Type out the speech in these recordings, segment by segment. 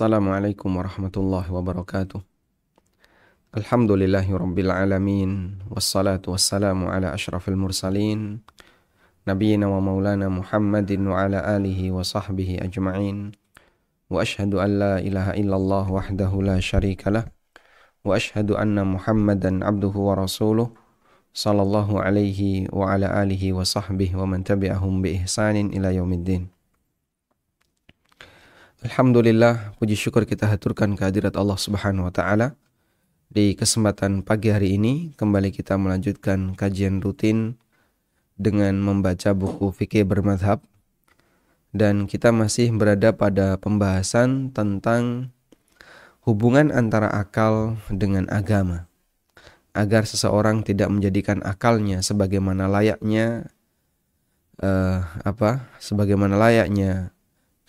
Assalamualaikum warahmatullahi wabarakatuh. Alhamdulillahi rabbil alamin. Wassalatu wassalamu ala ashrafil mursalin Nabiyyina wa maulana Muhammadin wa ala alihi wa sahbihi ajma'in. Wa ashhadu an la ilaha illallah wahdahu la syarikalah. Wa ashhadu anna Muhammadan abduhu wa rasuluh sallallahu alaihi wa ala alihi wa sahbihi wa man tabi'ahum bi ihsanin ila yaumiddin. Alhamdulillah, puji syukur kita haturkan kehadirat Allah Subhanahu wa taala. Di kesempatan pagi hari ini kembali kita melanjutkan kajian rutin dengan membaca buku fikih bermadhab, dan kita masih berada pada pembahasan tentang hubungan antara akal dengan agama, agar seseorang tidak menjadikan akalnya sebagaimana layaknya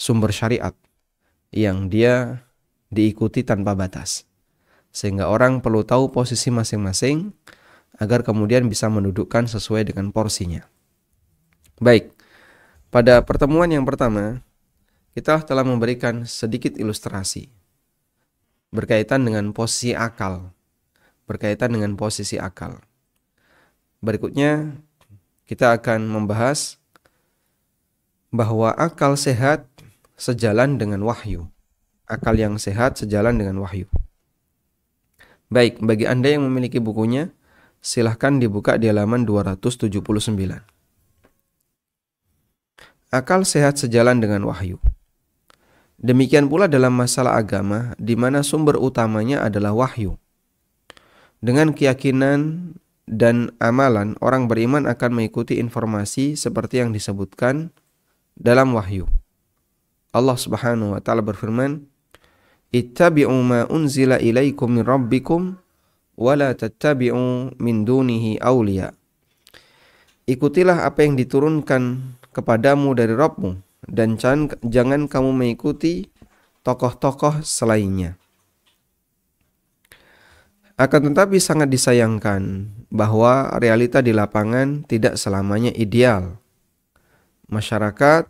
sumber syariat yang dia diikuti tanpa batas, sehingga orang perlu tahu posisi masing-masing agar kemudian bisa mendudukkan sesuai dengan porsinya. Baik, pada pertemuan yang pertama kita telah memberikan sedikit ilustrasi berkaitan dengan posisi akal. Berikutnya kita akan membahas bahwa akal sehat sejalan dengan wahyu. Akal yang sehat sejalan dengan wahyu. Baik, bagi Anda yang memiliki bukunya, silahkan dibuka di halaman 279. Akal sehat sejalan dengan wahyu. Demikian pula dalam masalah agama, di mana sumber utamanya adalah wahyu. Dengan keyakinan dan amalan, orang beriman akan mengikuti informasi seperti yang disebutkan dalam wahyu. Allah Subhanahu wa taala berfirman, "Ittabi'u ma unzila ilaikum min rabbikum wa la tattabi'u min dunihi awliya." Ikutilah apa yang diturunkan kepadamu dari Rabbmu, dan jangan kamu mengikuti tokoh-tokoh selainnya. Akan tetapi sangat disayangkan bahwa realita di lapangan tidak selamanya ideal. Masyarakat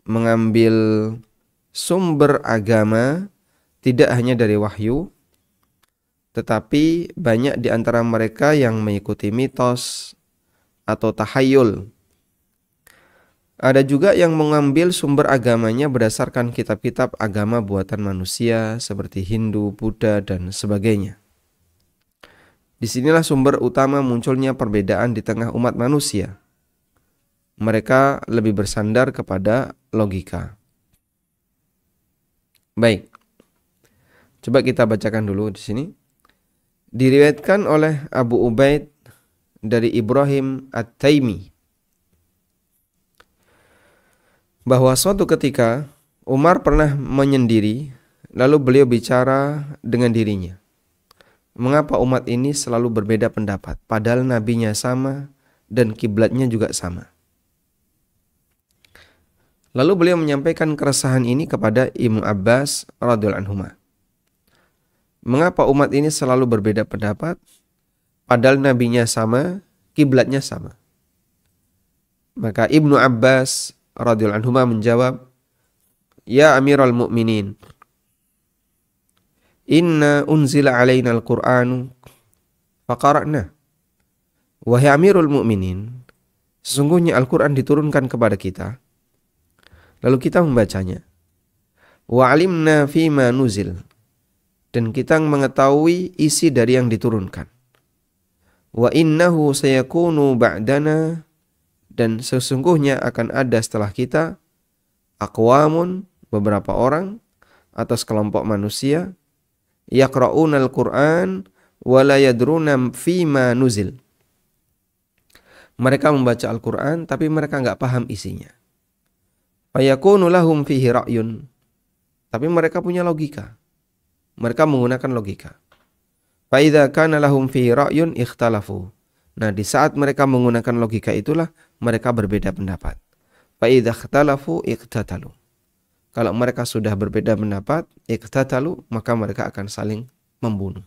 mengambil sumber agama tidak hanya dari wahyu, tetapi banyak di antara mereka yang mengikuti mitos atau tahayul. Ada juga yang mengambil sumber agamanya berdasarkan kitab-kitab agama buatan manusia seperti Hindu, Buddha, dan sebagainya. Disinilah sumber utama munculnya perbedaan di tengah umat manusia. Mereka lebih bersandar kepada logika. Baik, coba kita bacakan dulu di sini. Diriwayatkan oleh Abu Ubaid dari Ibrahim At-Taimi bahwa suatu ketika Umar pernah menyendiri, lalu beliau bicara dengan dirinya, mengapa umat ini selalu berbeda pendapat, padahal nabinya sama dan kiblatnya juga sama. Lalu beliau menyampaikan keresahan ini kepada Ibnu Abbas radhiyallahu anhuma. Mengapa umat ini selalu berbeda pendapat, padahal nabinya sama, kiblatnya sama? Maka Ibnu Abbas radhiyallahu anhuma menjawab, "Ya Amirul Mukminin, inna unzila alaina al-Qur'anu faqara'na." Wahai Amirul Mukminin, sesungguhnya Al-Qur'an diturunkan kepada kita, lalu kita membacanya. Wa alimna fima nuzil, dan kita mengetahui isi dari yang diturunkan. Wa innahu sayakunu ba'dana, dan sesungguhnya akan ada setelah kita aqwamun, beberapa orang atau sekelompok manusia, yaqra'una al-Qur'an wa la yadruna fima nuzil. Mereka membaca Al-Qur'an tapi mereka enggak paham isinya. Fayakunu lahum fihi ra'yun, tapi mereka punya logika. Mereka menggunakan logika. Fa idza kana lahum fihi ra'yun ikhtalafu. Nah, di saat mereka menggunakan logika itulah mereka berbeda pendapat. Fa idza ikhtalafu iqtatalu. Kalau mereka sudah berbeda pendapat, iqtatalu, maka mereka akan saling membunuh.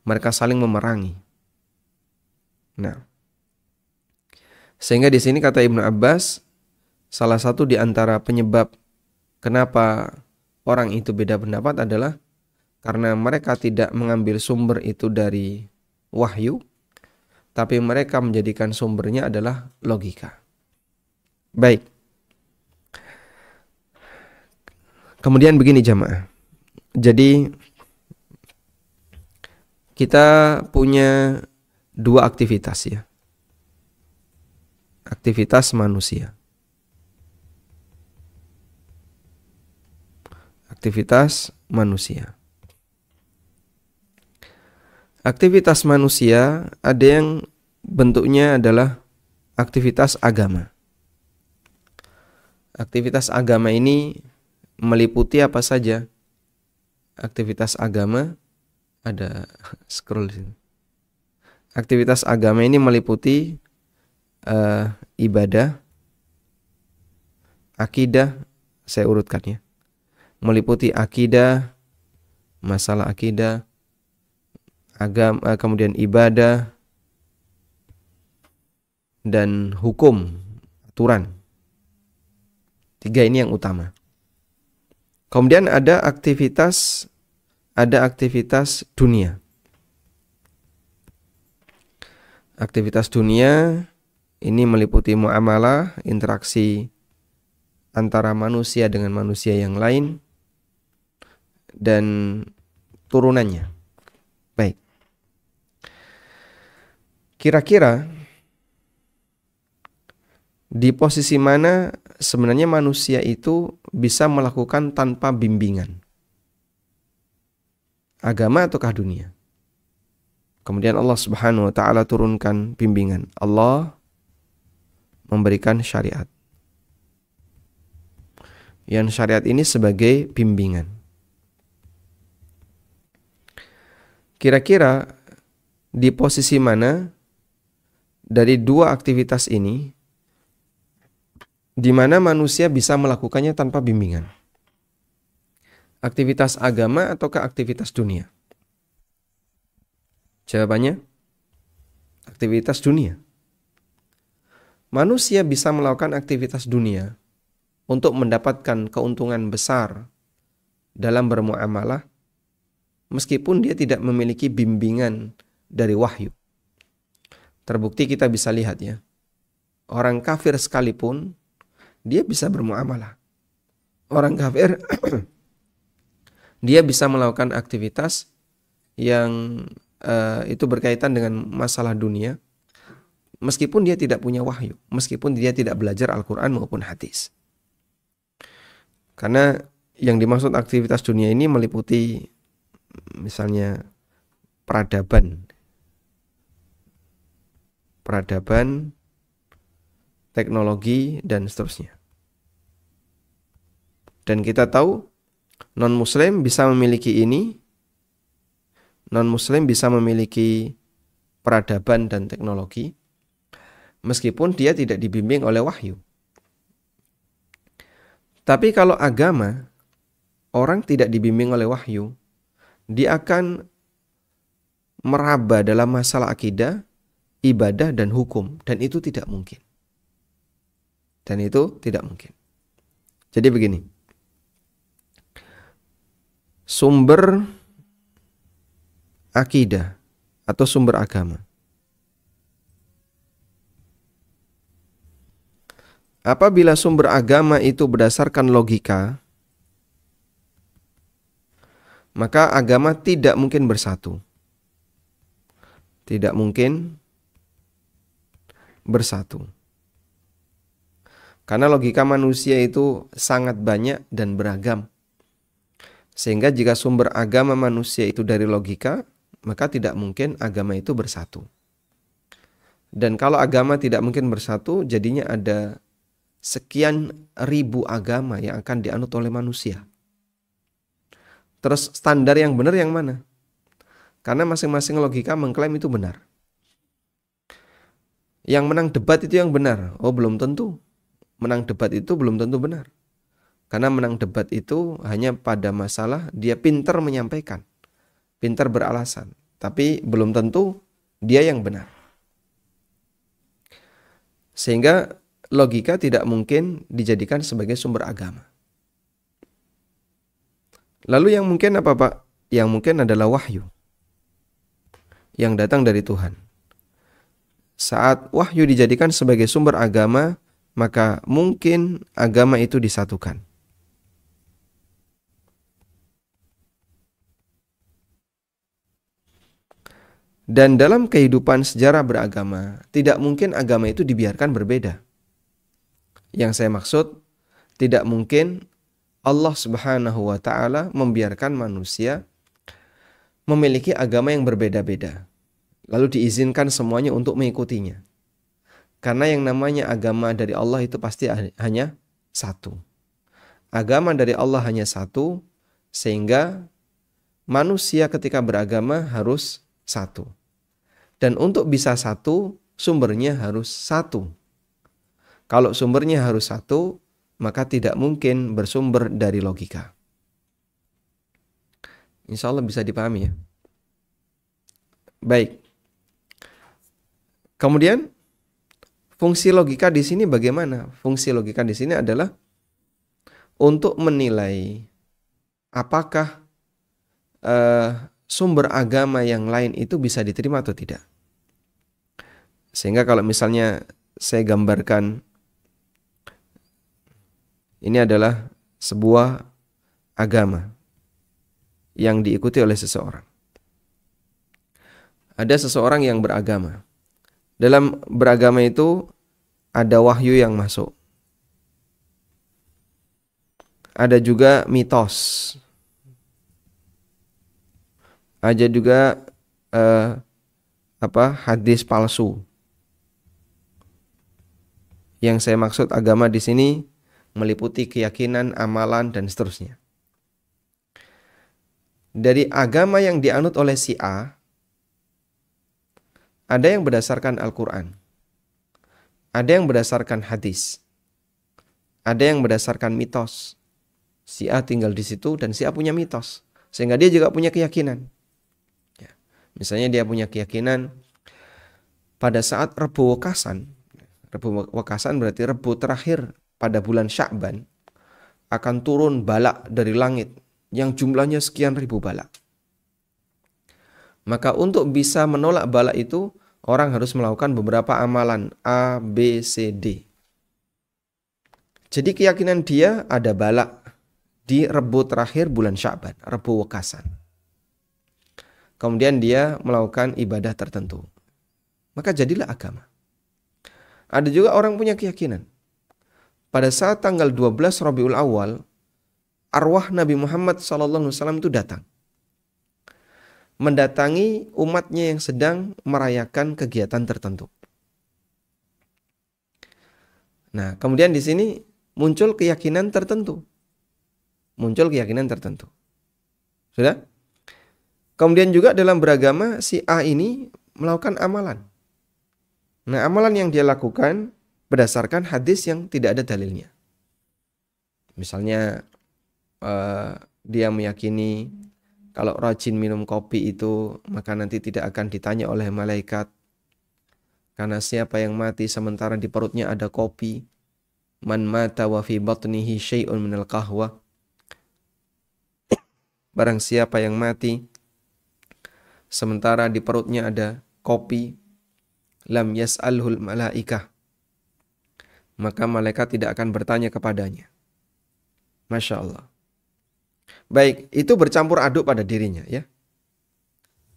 Mereka saling memerangi. Nah, sehingga di sini kata Ibnu Abbas, salah satu di antara penyebab kenapa orang itu beda pendapat adalah karena mereka tidak mengambil sumber itu dari wahyu, tapi mereka menjadikan sumbernya adalah logika. Baik. Kemudian begini jamaah. Jadi kita punya dua aktivitas ya. Aktivitas manusia. Aktivitas manusia. Aktivitas manusia ada yang bentuknya adalah aktivitas agama. Aktivitas agama ini meliputi apa saja? Aktivitas agama ada scroll sini. Aktivitas agama ini meliputi ibadah, akidah, saya urutkan ya. Meliputi akidah, masalah akidah, agama, kemudian ibadah, dan hukum, aturan. Tiga ini yang utama. Kemudian ada aktivitas dunia. Aktivitas dunia ini meliputi muamalah, interaksi antara manusia dengan manusia yang lain, dan turunannya. Baik. Kira-kira di posisi mana sebenarnya manusia itu bisa melakukan tanpa bimbingan? Agama ataukah dunia? Kemudian Allah Subhanahu wa taala turunkan bimbingan. Allah memberikan syariat. Yang syariat ini sebagai bimbingan. Kira-kira di posisi mana dari dua aktivitas ini di mana manusia bisa melakukannya tanpa bimbingan? Aktivitas agama ataukah aktivitas dunia? Jawabannya, aktivitas dunia. Manusia bisa melakukan aktivitas dunia untuk mendapatkan keuntungan besar dalam bermuamalah, meskipun dia tidak memiliki bimbingan dari wahyu. Terbukti kita bisa lihat ya, orang kafir sekalipun dia bisa bermuamalah. Orang kafir dia bisa melakukan aktivitas yang itu berkaitan dengan masalah dunia, meskipun dia tidak punya wahyu, meskipun dia tidak belajar Al-Quran maupun hadis. Karena yang dimaksud aktivitas dunia ini meliputi misalnya peradaban, teknologi, dan seterusnya. Dan kita tahu non-muslim bisa memiliki ini, non-muslim bisa memiliki peradaban dan teknologi, meskipun dia tidak dibimbing oleh wahyu. Tapi kalau agama, orang tidak dibimbing oleh wahyu, dia akan meraba dalam masalah akidah, ibadah, dan hukum. Dan itu tidak mungkin. Jadi begini. Sumber akidah atau sumber agama. Apabila sumber agama itu berdasarkan logika, maka agama tidak mungkin bersatu. Tidak mungkin bersatu. Karena logika manusia itu sangat banyak dan beragam. Sehingga jika sumber agama manusia itu dari logika, maka tidak mungkin agama itu bersatu. Dan kalau agama tidak mungkin bersatu, jadinya ada sekian ribu agama yang akan dianut oleh manusia. Terus standar yang benar yang mana? Karena masing-masing logika mengklaim itu benar. Yang menang debat itu yang benar. Oh, belum tentu. Menang debat itu belum tentu benar. Karena menang debat itu hanya pada masalah dia pintar menyampaikan, pintar beralasan. Tapi belum tentu dia yang benar. Sehingga logika tidak mungkin dijadikan sebagai sumber agama. Lalu yang mungkin apa Pak? Yang mungkin adalah wahyu yang datang dari Tuhan. Saat wahyu dijadikan sebagai sumber agama, maka mungkin agama itu disatukan. Dan dalam kehidupan sejarah beragama, tidak mungkin agama itu dibiarkan berbeda. Yang saya maksud, tidak mungkin Allah Subhanahu wa Ta'ala membiarkan manusia memiliki agama yang berbeda-beda, lalu diizinkan semuanya untuk mengikutinya. Karena yang namanya agama dari Allah itu pasti hanya satu. Agama dari Allah hanya satu, sehingga manusia ketika beragama harus satu. Dan untuk bisa satu, sumbernya harus satu. Kalau sumbernya harus satu, maka tidak mungkin bersumber dari logika. Insya Allah bisa dipahami ya. Baik. Kemudian fungsi logika di sini bagaimana? Fungsi logika di sini adalah untuk menilai apakah sumber agama yang lain itu bisa diterima atau tidak. Sehingga kalau misalnya saya gambarkan, ini adalah sebuah agama yang diikuti oleh seseorang. Ada seseorang yang beragama. Dalam beragama itu ada wahyu yang masuk. Ada juga mitos. Ada juga hadis palsu. Yang saya maksud agama di sini meliputi keyakinan, amalan, dan seterusnya. Dari agama yang dianut oleh si A, ada yang berdasarkan Al-Quran, ada yang berdasarkan hadis, ada yang berdasarkan mitos. Si A tinggal di situ dan si A punya mitos, sehingga dia juga punya keyakinan. Ya. Misalnya dia punya keyakinan pada saat Rebu Wekasan. Rebu Wekasan berarti Rebu terakhir pada bulan Sya'ban, akan turun balak dari langit yang jumlahnya sekian ribu balak. Maka untuk bisa menolak balak itu, orang harus melakukan beberapa amalan A, B, C, D. Jadi keyakinan dia ada balak di Rebu terakhir bulan Sya'ban, Rebu Wekasan. Kemudian dia melakukan ibadah tertentu. Maka jadilah agama. Ada juga orang punya keyakinan. Pada saat tanggal 12 Rabiul Awal, arwah Nabi Muhammad SAW itu datang. Mendatangi umatnya yang sedang merayakan kegiatan tertentu. Nah, kemudian di sini muncul keyakinan tertentu. Sudah? Kemudian juga dalam beragama, si A ini melakukan amalan. Nah, amalan yang dia lakukan berdasarkan hadis yang tidak ada dalilnya. Misalnya, dia meyakini kalau rajin minum kopi itu, maka nanti tidak akan ditanya oleh malaikat. Karena siapa yang mati sementara di perutnya ada kopi, man mata wa fi batnihi syai'un minal qahwa. Barang siapa yang mati sementara di perutnya ada kopi, lam yas'alhul malaikah, maka malaikat tidak akan bertanya kepadanya. Masya Allah. Baik, itu bercampur aduk pada dirinya ya.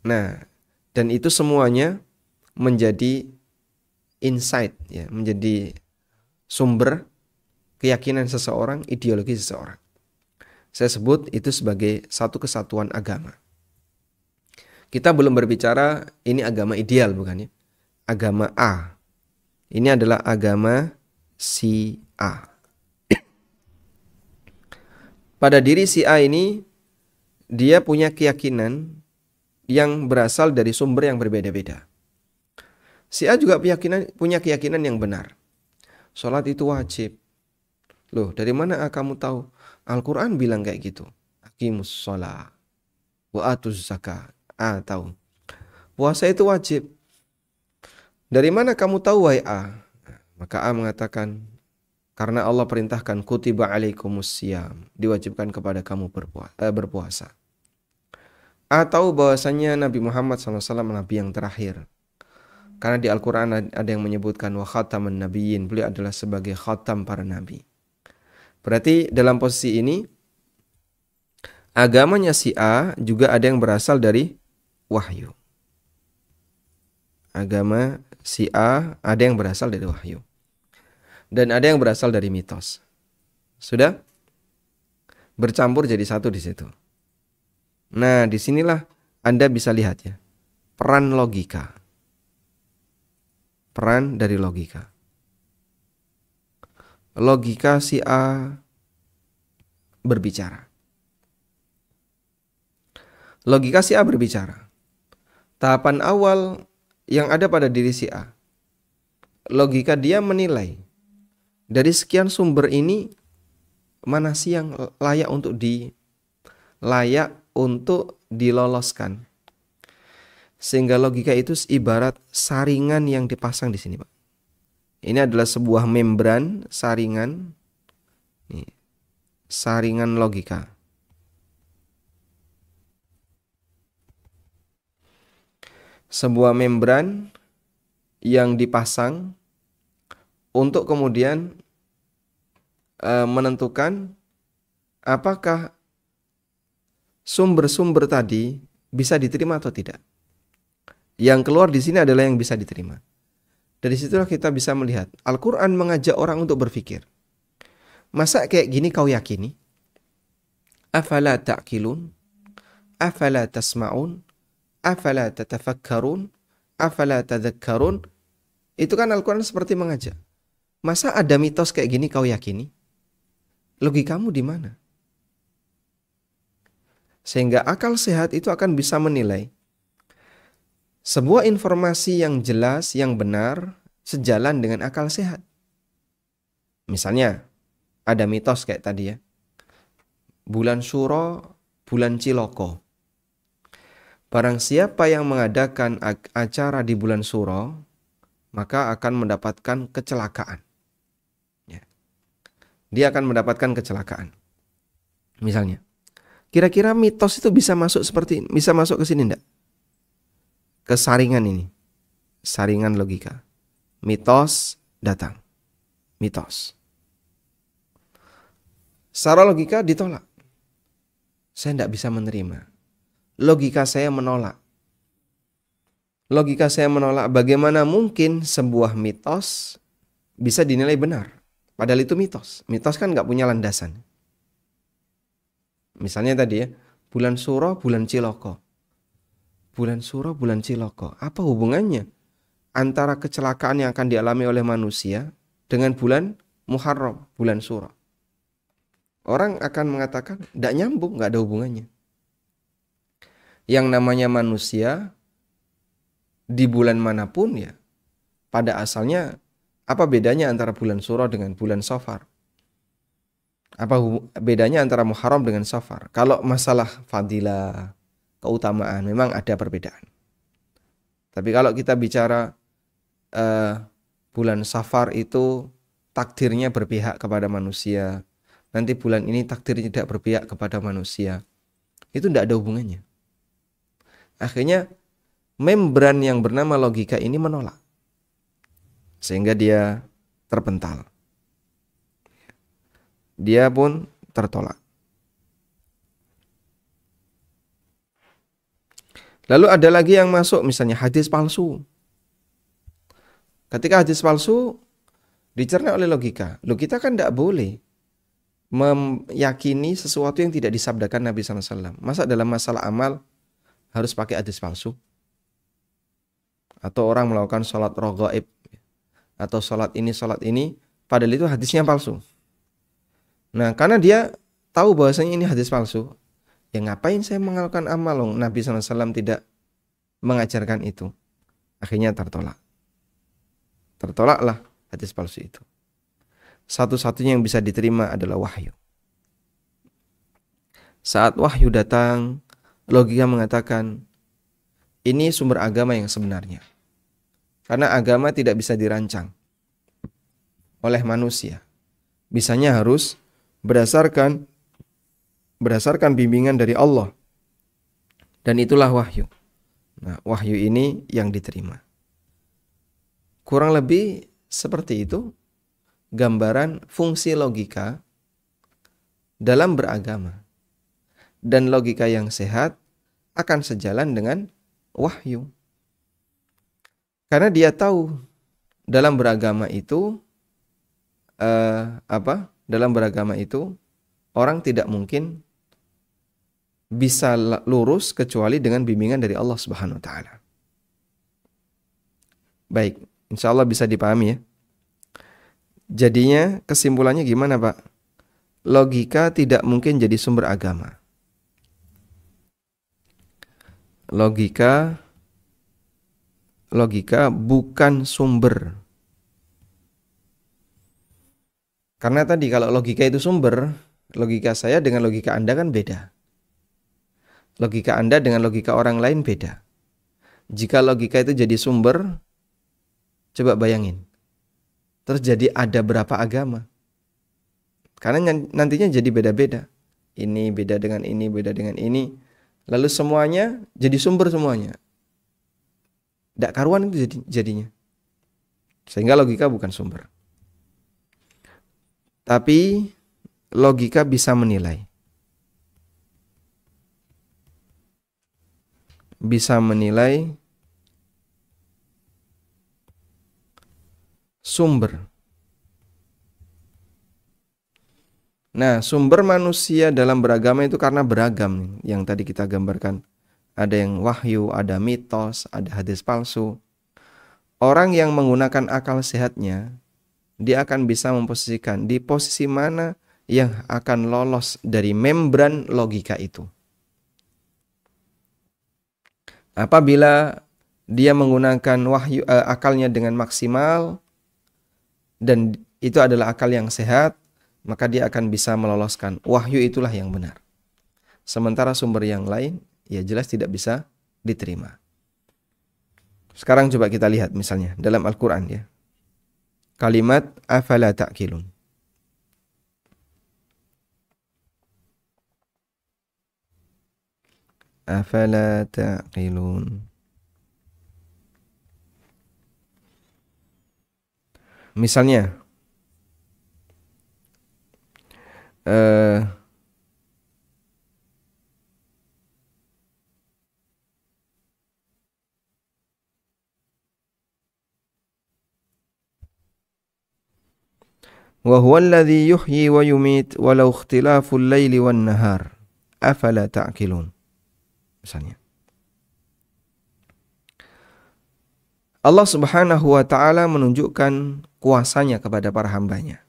Nah, dan itu semuanya menjadi insight ya, menjadi sumber keyakinan seseorang, ideologi seseorang. Saya sebut itu sebagai satu kesatuan agama. Kita belum berbicara ini agama ideal bukan ya? Agama A. Ini adalah agama si A. Pada diri si A ini, dia punya keyakinan yang berasal dari sumber yang berbeda-beda. Si A juga punya keyakinan yang benar. Sholat itu wajib. Loh, dari mana kamu tahu? Al-Quran bilang kayak gitu. Aqimus sholat wa atuz zakah. Tahu. Puasa itu wajib. Dari mana kamu tahu wahai A? Maka A mengatakan, Karena Allah perintahkan kutiba alaikumusiyam, diwajibkan kepada kamu berpuasa. Atau bahwasanya Nabi Muhammad SAW Nabi yang terakhir. Karena di Al-Quran ada yang menyebutkan wa khataman nabiyyin, beliau adalah sebagai khatam para nabi. Berarti dalam posisi ini agamanya Syiah juga ada yang berasal dari wahyu. Agama Syiah ada yang berasal dari wahyu. Dan ada yang berasal dari mitos. Sudah bercampur jadi satu di situ. Nah, disinilah Anda bisa lihat ya, peran logika. Peran dari logika. Logika Syiah berbicara. Logika Syiah berbicara. Tahapan awal yang ada pada diri Syiah, logika dia menilai dari sekian sumber ini mana sih yang layak untuk diloloskan. Sehingga logika itu ibarat saringan yang dipasang di sini, Pak. Ini adalah sebuah membran saringan. Nih, saringan logika. Sebuah membran yang dipasang untuk kemudian menentukan apakah sumber-sumber tadi bisa diterima atau tidak. Yang keluar di sini adalah yang bisa diterima. Dari situlah kita bisa melihat Al-Quran mengajak orang untuk berpikir. Masa kayak gini kau yakini? Afala ta'qilun? Afala tasma'un? Afala tatafakkarun? Afala tadhakkarun? Itu kan Al-Quran seperti mengajak. Masa ada mitos kayak gini kau yakini? Logikamu di mana? Sehingga akal sehat itu akan bisa menilai sebuah informasi yang jelas, yang benar, sejalan dengan akal sehat. Misalnya, ada mitos kayak tadi ya. Bulan Syuro, bulan Ciloko. Barang siapa yang mengadakan acara di bulan Syuro, maka akan mendapatkan kecelakaan. Ya. Dia akan mendapatkan kecelakaan. Misalnya, kira-kira mitos itu bisa masuk seperti ini, bisa masuk ke sini enggak? Ke saringan ini. Saringan logika. Mitos datang. Mitos. Secara logika ditolak. Saya enggak bisa menerima. Logika saya menolak. Logika saya menolak, bagaimana mungkin sebuah mitos bisa dinilai benar. Padahal itu mitos. Mitos kan enggak punya landasan. Misalnya tadi ya, bulan Syuro, bulan Ciloko. Bulan Syuro, bulan Ciloko. Apa hubungannya antara kecelakaan yang akan dialami oleh manusia dengan bulan Muharram, bulan Syuro? Orang akan mengatakan, tidak nyambung, nggak ada hubungannya. Yang namanya manusia, di bulan manapun ya, pada asalnya, apa bedanya antara bulan Syuro dengan bulan Safar? Apa bedanya antara Muharram dengan Safar? Kalau masalah fadilah, keutamaan, memang ada perbedaan. Tapi kalau kita bicara bulan Safar itu takdirnya berpihak kepada manusia, nanti bulan ini takdirnya tidak berpihak kepada manusia, itu tidak ada hubungannya. Akhirnya membran yang bernama logika ini menolak, sehingga dia terpental. Dia pun tertolak. Lalu ada lagi yang masuk, misalnya hadis palsu. Ketika hadis palsu dicerna oleh logika, kita kan tidak boleh meyakini sesuatu yang tidak disabdakan Nabi SAW. Masa dalam masalah amal harus pakai hadis palsu? Atau orang melakukan sholat raghaib, atau sholat ini, padahal itu hadisnya palsu. Nah, karena dia tahu bahwasanya ini hadis palsu, ya ngapain saya melakukan amal? Nabi SAW tidak mengajarkan itu. Akhirnya tertolak. Tertolaklah hadis palsu itu. Satu-satunya yang bisa diterima adalah wahyu. Saat wahyu datang, logika mengatakan ini sumber agama yang sebenarnya. Karena agama tidak bisa dirancang oleh manusia. Bisanya harus berdasarkan bimbingan dari Allah. Dan itulah wahyu. Nah, wahyu ini yang diterima. Kurang lebih seperti itu gambaran fungsi logika dalam beragama. Dan logika yang sehat akan sejalan dengan wahyu. Karena dia tahu dalam beragama itu dalam beragama itu orang tidak mungkin bisa lurus kecuali dengan bimbingan dari Allah Subhanahu wa taala. Baik, insya Allah bisa dipahami ya. Jadinya kesimpulannya gimana, Pak? Logika tidak mungkin jadi sumber agama. Logika bukan sumber. Karena tadi kalau logika itu sumber, logika saya dengan logika Anda kan beda. Logika Anda dengan logika orang lain beda. Jika logika itu jadi sumber, coba bayangin. Terus jadi ada berapa agama? Karena nantinya jadi beda-beda. Ini beda dengan ini, beda dengan ini. Lalu semuanya jadi sumber semuanya. Tidak karuan itu jadinya. Sehingga logika bukan sumber. Tapi logika bisa menilai. Bisa menilai sumber. Nah, sumber manusia dalam beragama itu karena beragam yang tadi kita gambarkan. Ada yang wahyu, ada mitos, ada hadis palsu. Orang yang menggunakan akal sehatnya, dia akan bisa memposisikan di posisi mana yang akan lolos dari membran logika itu. Apabila dia menggunakan wahyu akalnya dengan maksimal dan itu adalah akal yang sehat, maka dia akan bisa meloloskan wahyu itulah yang benar. Sementara sumber yang lain ya jelas tidak bisa diterima. Sekarang coba kita lihat misalnya dalam Al-Quran ya. Kalimat afala ta'qilun. Afala ta'qilun. Misalnya wa huwa alladhi yuhyi wa yumit walau ikhtilaful laili wan nahar afala ta'qilun. Misalnya Allah Subhanahu wa taala menunjukkan kuasanya kepada para hambanya.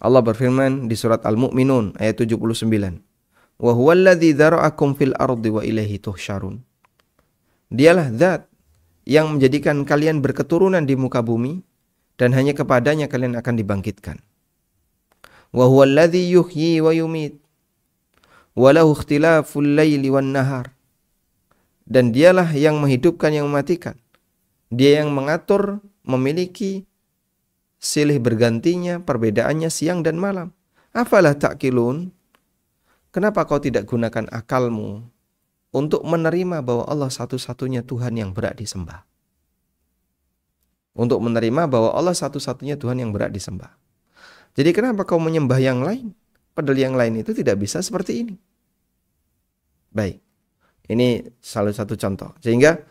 Allah berfirman di surat Al-Mu'minun ayat 79. Wa huwa alladhi dzara'akum fil ardi wa ilaihi tuhsyarun. Dialah zat yang menjadikan kalian berketurunan di muka bumi dan hanya kepadanya kalian akan dibangkitkan. Wa huwa alladhi yuhyi wa yumit walau ikhtilaful laili wan nahar. Dan dialah yang menghidupkan, yang mematikan. Dia yang mengatur, memiliki silih bergantinya, perbedaannya siang dan malam. Afalah ta'qilun? Kenapa kau tidak gunakan akalmu untuk menerima bahwa Allah satu-satunya Tuhan yang berhak disembah? Untuk menerima bahwa Allah satu-satunya Tuhan yang berhak disembah. Jadi kenapa kau menyembah yang lain? Padahal yang lain itu tidak bisa seperti ini. Baik. Ini salah satu contoh. Sehingga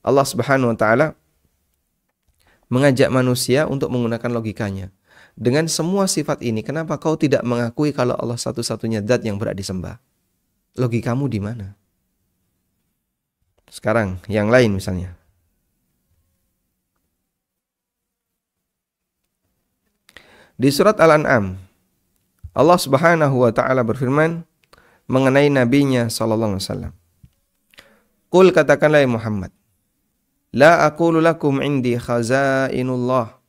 Allah Subhanahu wa taala mengajak manusia untuk menggunakan logikanya. Dengan semua sifat ini, kenapa kau tidak mengakui kalau Allah satu-satunya zat yang berhak disembah? Logikamu di mana? Sekarang yang lain misalnya. Di surat Al-An'am, Allah Subhanahu wa taala berfirman mengenai nabinya sallallahu alaihi wasallam. Qul, katakanlah ya Muhammad, la aqulu lakum indi khazainullah.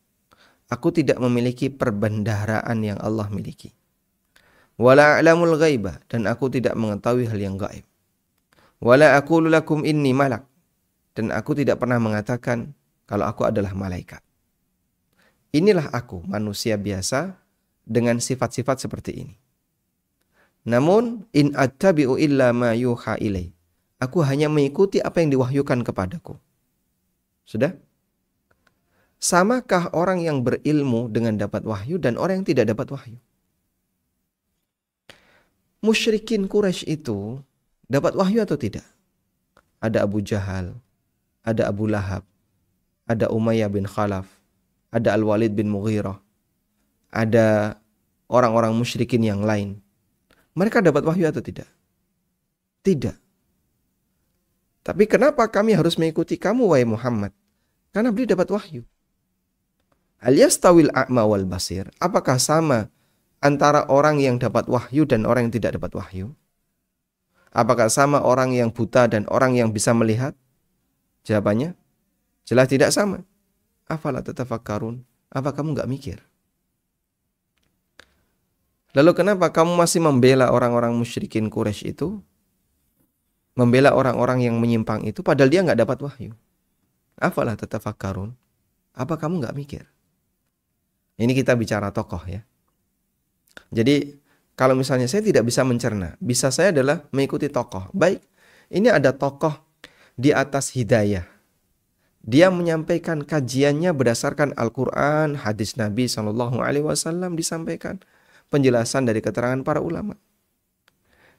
Aku tidak memiliki perbendaharaan yang Allah miliki. Wala a'lamul ghaiba, dan aku tidak mengetahui hal yang gaib. Wala aqulu lakum inni malak, dan aku tidak pernah mengatakan kalau aku adalah malaikat. Inilah aku, manusia biasa dengan sifat-sifat seperti ini. Namun in attabi'u illa ma yuha ilai. Aku hanya mengikuti apa yang diwahyukan kepadaku. Sudah? Samakah orang yang berilmu dengan dapat wahyu dan orang yang tidak dapat wahyu? Musyrikin Quraisy itu dapat wahyu atau tidak? Ada Abu Jahal, ada Abu Lahab, ada Umayyah bin Khalaf, ada Al-Walid bin Mughirah, ada orang-orang musyrikin yang lain. Mereka dapat wahyu atau tidak? Tidak. Tapi kenapa kami harus mengikuti kamu, wahai Muhammad? Karena beliau dapat wahyu. Hal yastawil a'ma wal basir? Apakah sama antara orang yang dapat wahyu dan orang yang tidak dapat wahyu? Apakah sama orang yang buta dan orang yang bisa melihat? Jawabannya, jelas tidak sama. Afala tatafakkarun? Apa kamu nggak mikir? Lalu kenapa kamu masih membela orang-orang musyrikin Quraisy itu? Membela orang-orang yang menyimpang itu padahal dia nggak dapat wahyu. Afala tatafakkarun? Apa kamu nggak mikir? Ini kita bicara tokoh ya. Jadi kalau misalnya saya tidak bisa mencerna, bisa saya adalah mengikuti tokoh. Baik, ini ada tokoh di atas hidayah. Dia menyampaikan kajiannya berdasarkan Al-Quran, hadis Nabi SAW disampaikan. Penjelasan dari keterangan para ulama.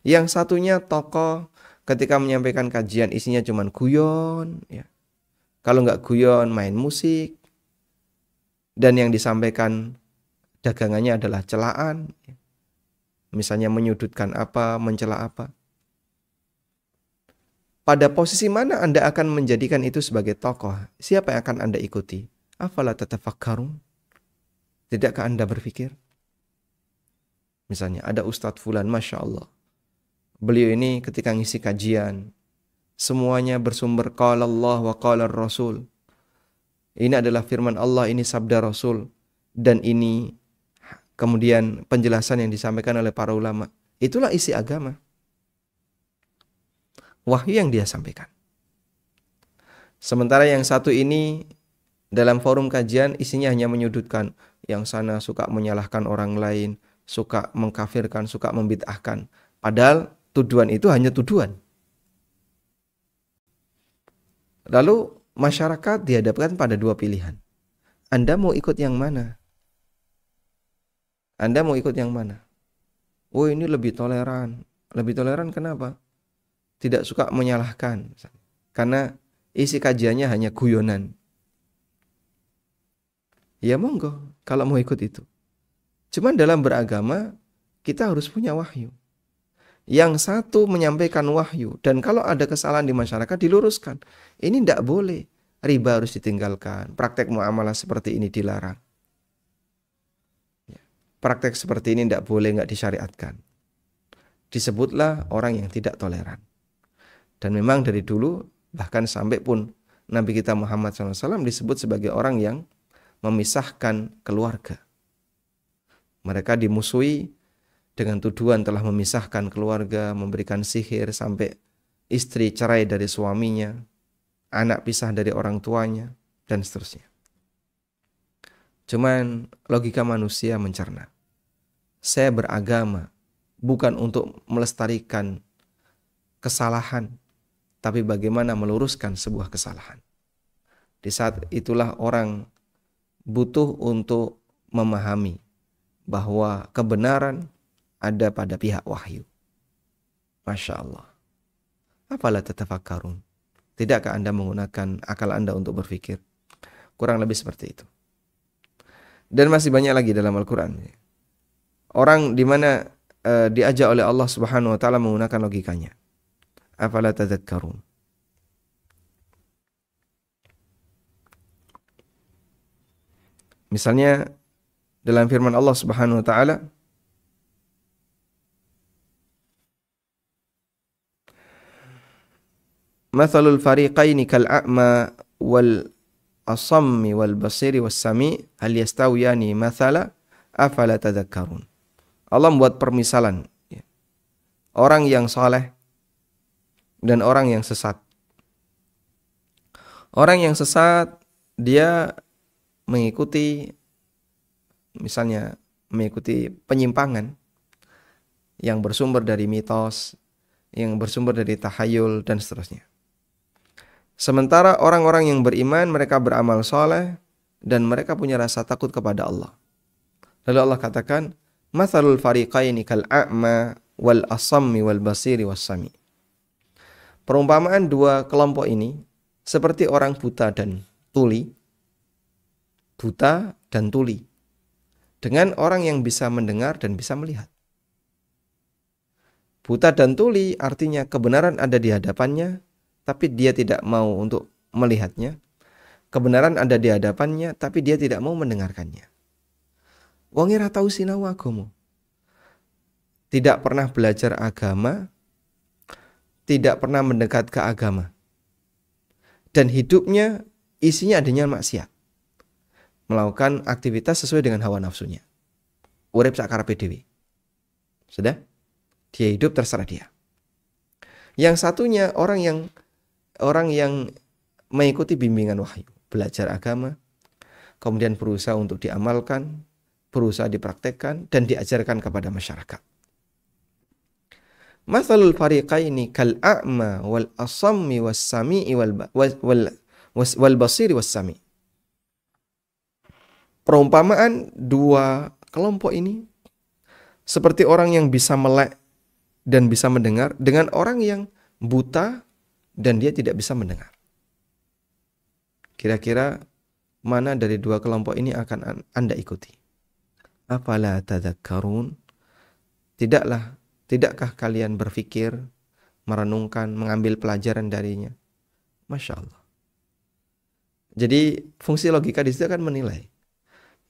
Yang satunya tokoh ketika menyampaikan kajian isinya cuma guyon. Ya. Kalau nggak guyon, main musik. Dan yang disampaikan dagangannya adalah celaan. Misalnya menyudutkan apa, mencela apa. Pada posisi mana Anda akan menjadikan itu sebagai tokoh? Siapa yang akan Anda ikuti? Afala tatafakkarun? Tidakkah Anda berpikir? Misalnya ada Ustadz Fulan, Masya Allah. Beliau ini ketika ngisi kajian, semuanya bersumber qala Allah wa qala Rasul. Ini adalah firman Allah, ini sabda Rasul. Dan ini kemudian penjelasan yang disampaikan oleh para ulama. Itulah isi agama. Wahyu yang dia sampaikan. Sementara yang satu ini dalam forum kajian isinya hanya menyudutkan. Yang sana suka menyalahkan orang lain, suka mengkafirkan, suka membid'ahkan. Padahal tuduhan itu hanya tuduhan. Lalu masyarakat dihadapkan pada dua pilihan. Anda mau ikut yang mana? Anda mau ikut yang mana? Oh, ini lebih toleran. Lebih toleran kenapa? Tidak suka menyalahkan. Karena isi kajiannya hanya guyonan. Ya monggo kalau mau ikut itu. Cuman dalam beragama kita harus punya wahyu. Yang satu menyampaikan wahyu. Dan kalau ada kesalahan di masyarakat diluruskan. Ini tidak boleh. Riba harus ditinggalkan. Praktek muamalah seperti ini dilarang. Praktek seperti ini tidak boleh, nggak disyariatkan. Disebutlah orang yang tidak toleran. Dan memang dari dulu, bahkan sampai pun Nabi kita Muhammad SAW disebut sebagai orang yang memisahkan keluarga. Mereka dimusuhi dengan tuduhan telah memisahkan keluarga, memberikan sihir sampai istri cerai dari suaminya, anak pisah dari orang tuanya, dan seterusnya. Cuman logika manusia mencerna. Saya beragama bukan untuk melestarikan kesalahan, tapi bagaimana meluruskan sebuah kesalahan. Di saat itulah orang butuh untuk memahami bahwa kebenaran ada pada pihak wahyu. Masya Allah. Apalah tatafakkarun? Tidakkah Anda menggunakan akal Anda untuk berpikir? Kurang lebih seperti itu. Dan masih banyak lagi dalam Al-Quran. Orang di mana diajak oleh Allah Subhanahu wa taala menggunakan logikanya. Afala tadzakkarun? Misalnya dalam firman Allah Subhanahu wa taala, "Mathalul fariqaini kal a'ma wal asammi wal basiri was sami hal yastawiyani mathala afala tadzakkarun?" Allah membuat permisalan orang yang saleh dan orang yang sesat. Orang yang sesat dia mengikuti misalnya mengikuti penyimpangan yang bersumber dari mitos, yang bersumber dari tahayul dan seterusnya. Sementara orang-orang yang beriman, mereka beramal soleh dan mereka punya rasa takut kepada Allah. Lalu Allah katakan, "Matsalul fariqaini kal a'ma wal asammi wal basiri was sami." Perumpamaan dua kelompok ini seperti orang buta dan tuli. Buta dan tuli. Dengan orang yang bisa mendengar dan bisa melihat. Buta dan tuli artinya kebenaran ada di hadapannya, tapi dia tidak mau untuk melihatnya. Kebenaran ada di hadapannya, tapi dia tidak mau mendengarkannya. Wong ora tau sinau agama. Tidak pernah belajar agama, tidak pernah mendekat ke agama. Dan hidupnya isinya adanya maksiat. Melakukan aktivitas sesuai dengan hawa nafsunya. Urip sakarepe dhewe. Sudah? Dia hidup terserah dia. Yang satunya orang yang mengikuti bimbingan wahyu, belajar agama, kemudian berusaha untuk diamalkan, berusaha dipraktekkan dan diajarkan kepada masyarakat. Matsalul fariqaini kal a'ma wal asammi was sami'i wal basiri was sami. Perumpamaan dua kelompok ini seperti orang yang bisa melek dan bisa mendengar dengan orang yang buta dan dia tidak bisa mendengar. Kira-kira mana dari dua kelompok ini akan Anda ikuti? Afala tadhakkarun? Tidakkah kalian berpikir, merenungkan, mengambil pelajaran darinya? Masya Allah. Jadi fungsi logika di situ akan menilai.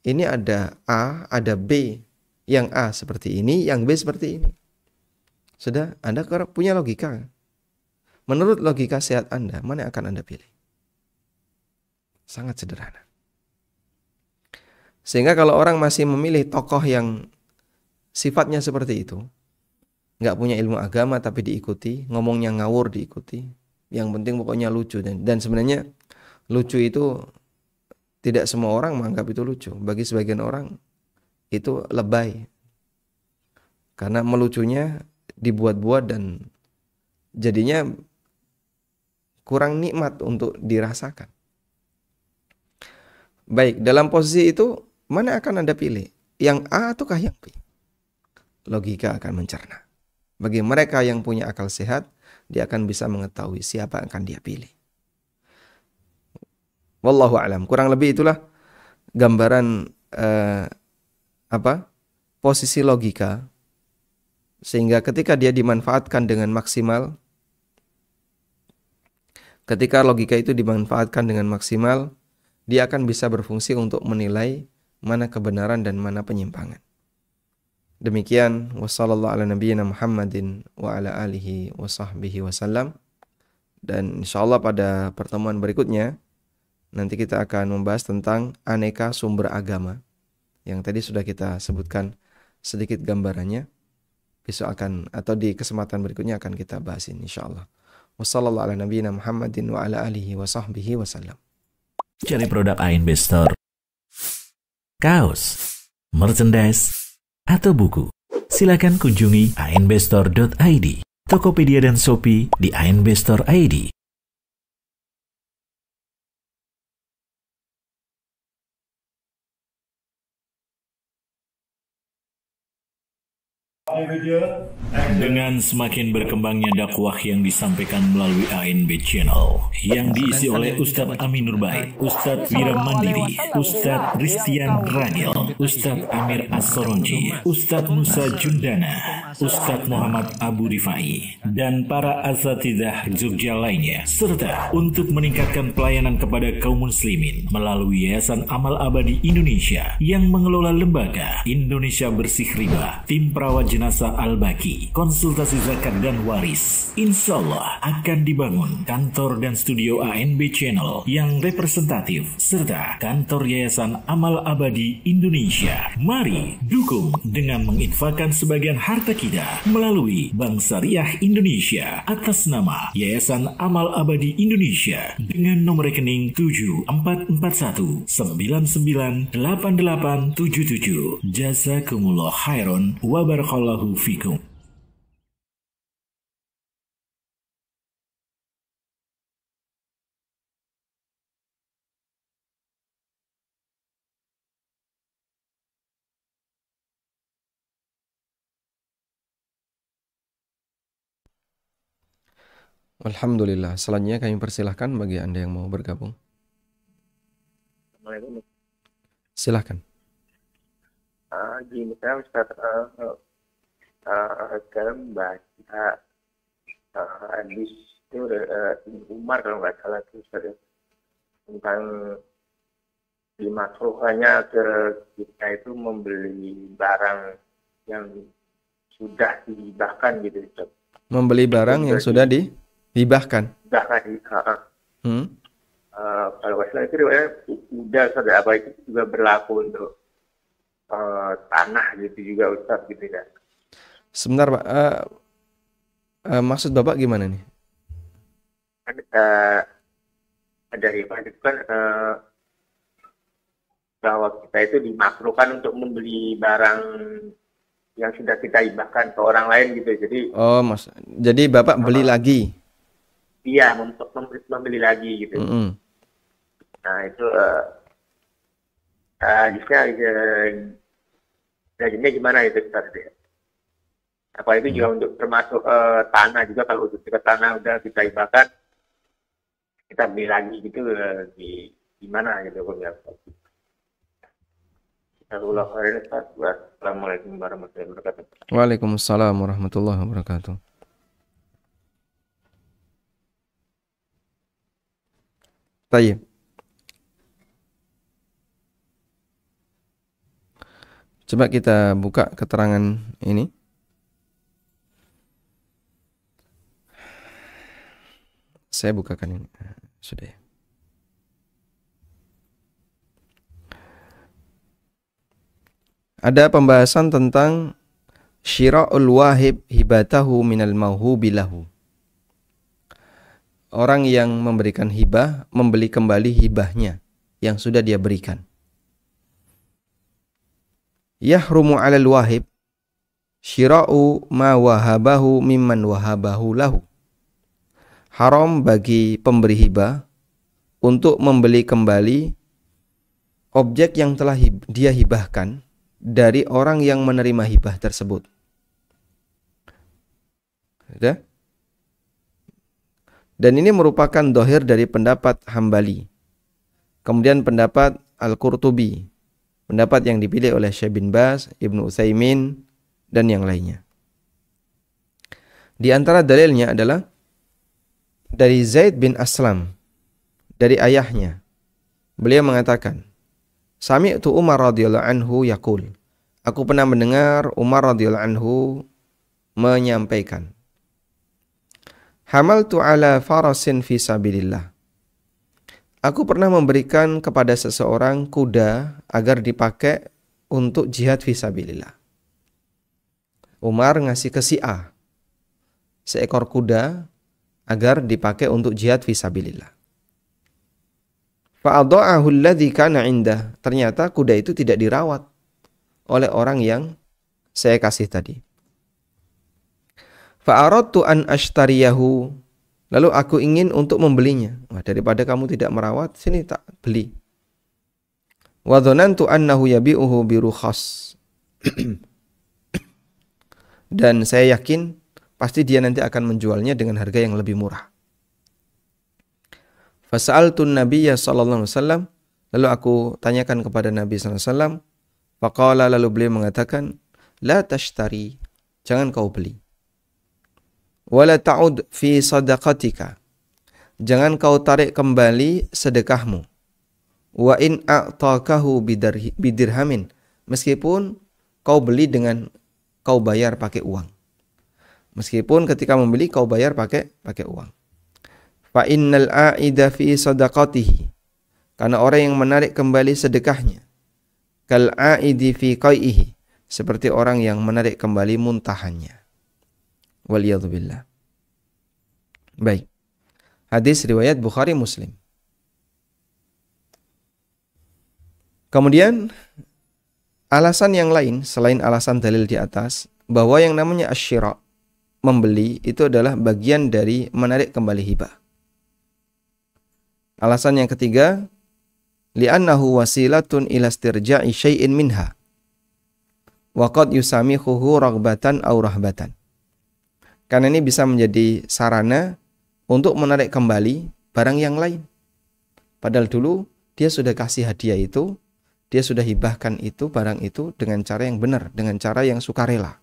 Ini ada A, ada B. Yang A seperti ini, yang B seperti ini. Sudah, Anda punya logika. Menurut logika sehat Anda, mana yang akan Anda pilih? Sangat sederhana. Sehingga kalau orang masih memilih tokoh yang sifatnya seperti itu, nggak punya ilmu agama tapi diikuti, ngomongnya ngawur diikuti, yang penting pokoknya lucu. Dan sebenarnya lucu itu tidak semua orang menganggap itu lucu. Bagi sebagian orang itu lebay. Karena melucunya dibuat-buat dan jadinya kurang nikmat untuk dirasakan. Baik, dalam posisi itu mana akan Anda pilih? Yang A ataukah yang B? Logika akan mencerna. Bagi mereka yang punya akal sehat, dia akan bisa mengetahui siapa yang akan dia pilih. Wallahu a'lam. Kurang lebih itulah gambaran posisi logika. Sehingga ketika dia dimanfaatkan dengan maksimal, ketika logika itu dimanfaatkan dengan maksimal, dia akan bisa berfungsi untuk menilai mana kebenaran dan mana penyimpangan. Demikian, wassallallahu ala nabiyyina Muhammadin wa ala alihi wa sahbihi wasallam. Dan insyaallah pada pertemuan berikutnya, nanti kita akan membahas tentang aneka sumber agama. Yang tadi sudah kita sebutkan sedikit gambarannya. Besok akan, atau di kesempatan berikutnya akan kita bahas ini insyaallah. Wassallallahu ala nabiyyina Muhammadin wa ala alihi wa sahbihi wasallam. Cari produk ANB Store, kaos, merchandise, atau buku. Silakan kunjungi anbstore.id, Tokopedia dan Shopee di ANB Store ID. Dengan semakin berkembangnya dakwah yang disampaikan melalui ANB Channel yang diisi oleh Ustadz Aminur Bait, Ustadz Wira Mandiri, Ustadz Ristian Rangil, Ustadz Amir As-Soronji, Ustadz Musa Jundana, Ustadz Muhammad Abu Rifai, dan para asatidzah Jogja lainnya, serta untuk meningkatkan pelayanan kepada kaum muslimin melalui Yayasan Amal Abadi Indonesia yang mengelola lembaga Indonesia Bersih Riba, tim perawat jenazah Al-Baki, konsultasi zakat dan waris. Insya Allah akan dibangun kantor dan studio ANB Channel yang representatif serta kantor Yayasan Amal Abadi Indonesia. Mari dukung dengan menginfakkan sebagian harta kita melalui Bank Syariah Indonesia atas nama Yayasan Amal Abadi Indonesia dengan nomor rekening 7441998877. Jazakumullah khairan wa barakallahu fikum. Alhamdulillah. Selanjutnya kami persilahkan bagi Anda yang mau bergabung. Assalamualaikum. Silahkan. Gini saya Ustaz, sekarang baca hadis itu Ibnu Umar kalau nggak salah itu Ustaz, tentang dimakruhkannya ke kita itu membeli barang yang sudah dihibahkan gitu Ustaz. Membeli barang yang sudah dihibahkan. Kalau nggak salah itu riwayatnya udah Ustaz, apa itu juga berlaku untuk tanah gitu juga Ustaz gitu ya. Sebentar Pak, maksud Bapak gimana nih? Ada riwayat itu kan bahwa kita itu dimakruhkan untuk membeli barang yang sudah kita hibahkan ke orang lain gitu. Jadi jadi Bapak beli lagi? Iya, membeli lagi gitu. Nah itu hadisnya gimana itu Ustaz ya? Apa itu juga untuk termasuk tanah juga, kalau untuk tanah udah kita hibahkan kita beli lagi gitu di mana gitu ya. Assalamualaikum warahmatullahi wabarakatuh. Waalaikumsalam warahmatullahi wabarakatuh. Tayyib. Coba kita buka keterangan ini. Saya bukakan ini. Sudah ya. Ada pembahasan tentang syira'ul wahib hibatahu minal mauhubi lahu. Orang yang memberikan hibah membeli kembali hibahnya yang sudah dia berikan. Yahrumu 'alal wahib syira'u ma wahabahu mimman wahabahu lahu. Haram bagi pemberi hibah untuk membeli kembali objek yang telah dia hibahkan dari orang yang menerima hibah tersebut. Ya? Dan ini merupakan dohir dari pendapat Hambali. Kemudian pendapat Al-Qurtubi, pendapat yang dipilih oleh Syekh bin Baz, Ibnu Utsaimin, dan yang lainnya. Di antara dalilnya adalah dari Zaid bin Aslam, dari ayahnya. Beliau mengatakan, Sami'tu Umar radhiyallahu anhu yaqul. Aku pernah mendengar Umar radhiyallahu anhu menyampaikan, Hamaltu ala farasin fi sabilillah. Aku pernah memberikan kepada seseorang kuda agar dipakai untuk jihad fi sabilillah. Umar ngasih ke si A seekor kuda agar dipakai untuk jihad fi sabilillah. Fa'adha'ahu alladhi kana 'indah. Ternyata kuda itu tidak dirawat oleh orang yang saya kasih tadi. Fa'aradtu an ashtariyahu. Lalu aku ingin untuk membelinya. Wah, daripada kamu tidak merawat, sini tak beli. Wa dhanantu annahu yabi'uhu birukhas. Dan saya yakin pasti dia nanti akan menjualnya dengan harga yang lebih murah. Fasa'altun Nabiyya sallallahu alaihi wasallam. Lalu aku tanyakan kepada Nabi sallallahu alaihi wasallam. Faqala, lalu beliau mengatakan, la tashtari, jangan kau beli. Wala ta'ud fi sadaqatika, jangan kau tarik kembali sedekahmu. Wa in a'takahu bidirhamin, meskipun kau beli dengan kau bayar pakai uang. Meskipun ketika membeli kau bayar pakai uang. Fa innal a'ida fi sadaqatihi. Karena orang yang menarik kembali sedekahnya. Kal a'idi fi qai'ihi. Seperti orang yang menarik kembali muntahannya. Waliyadzubillah. Baik. Hadis riwayat Bukhari Muslim. Kemudian alasan yang lain selain alasan dalil di atas, bahwa yang namanya asyira, membeli, itu adalah bagian dari menarik kembali hibah. Alasan yang ketiga, li'annahu wasilatun ila istirja'i syai'in minha wa qad yusamikhuhu raghbatan aw rahbatan. Karena ini bisa menjadi sarana untuk menarik kembali barang yang lain. Padahal dulu dia sudah kasih hadiah itu, dia sudah hibahkan itu, barang itu dengan cara yang benar, dengan cara yang sukarela.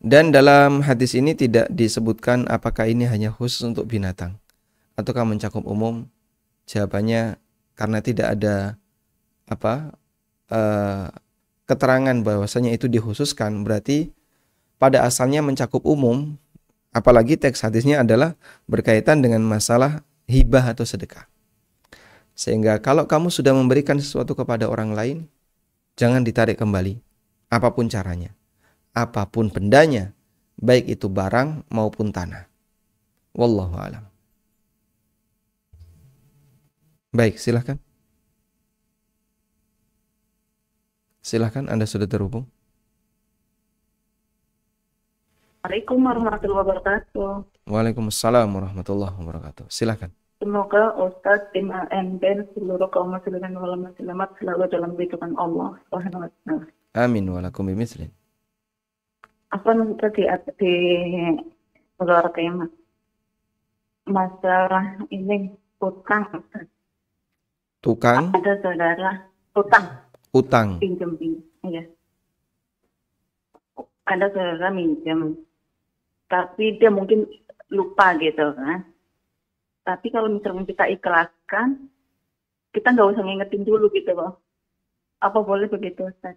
Dan dalam hadis ini tidak disebutkan apakah ini hanya khusus untuk binatang ataukah mencakup umum. Jawabannya karena tidak ada keterangan bahwasanya itu dikhususkan, berarti pada asalnya mencakup umum. Apalagi teks hadisnya adalah berkaitan dengan masalah hibah atau sedekah. Sehingga kalau kamu sudah memberikan sesuatu kepada orang lain, jangan ditarik kembali. Apapun caranya. Apapun bendanya. Baik itu barang maupun tanah. Wallahu a'lam. Baik, silahkan. Silahkan, Anda sudah terhubung. Assalamualaikum warahmatullahi wabarakatuh. Waalaikumsalam warahmatullahi wabarakatuh. Silakan. Semoga Ustadz, tim AN dan seluruh kaum muslimin wal muslimat selalu dalam lindungan Allah Subhanahu wa taala. Amin walakum bimitslin. Apa tadi di luar tema masalah ini utang, Ustadz. Tukang? Ada saudara Utang. pinjam, iya. Ada saudara minjam, tapi dia mungkin lupa gitu kan. Tapi kalau misalnya kita ikhlaskan, kita nggak usah ngingetin dulu gitu loh. Apa boleh begitu, Ustaz?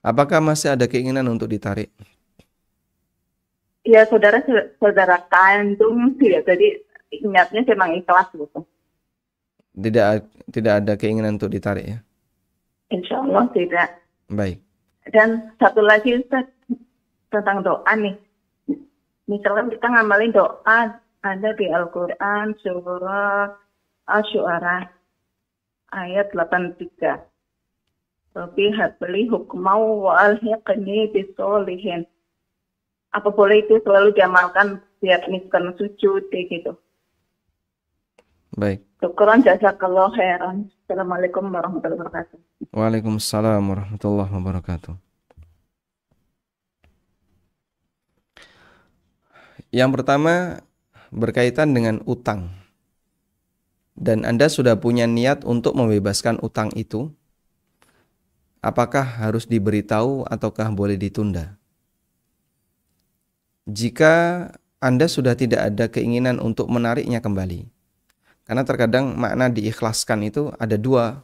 Apakah masih ada keinginan untuk ditarik? Ya saudara kandung sih ya, jadi ingatnya memang ikhlas gitu. Tidak ada keinginan untuk ditarik ya? Insya Allah tidak. Baik. Dan satu lagi Ustaz, tentang doa nih. Misalnya kita ngamalin doa, ada di Al-Quran surah Asy-Syu'ara ayat 83. Rabbi habli hukmau wa alhiqni bisolihin. Apa boleh itu selalu diamalkan biar miskan sujud gitu. Baik. Syukran jazakallahu khairan. Assalamualaikum warahmatullahi wabarakatuh. Waalaikumsalam warahmatullahi wabarakatuh. Yang pertama berkaitan dengan utang. Dan Anda sudah punya niat untuk membebaskan utang itu. Apakah harus diberitahu ataukah boleh ditunda? Jika Anda sudah tidak ada keinginan untuk menariknya kembali. Karena terkadang makna diikhlaskan itu ada dua.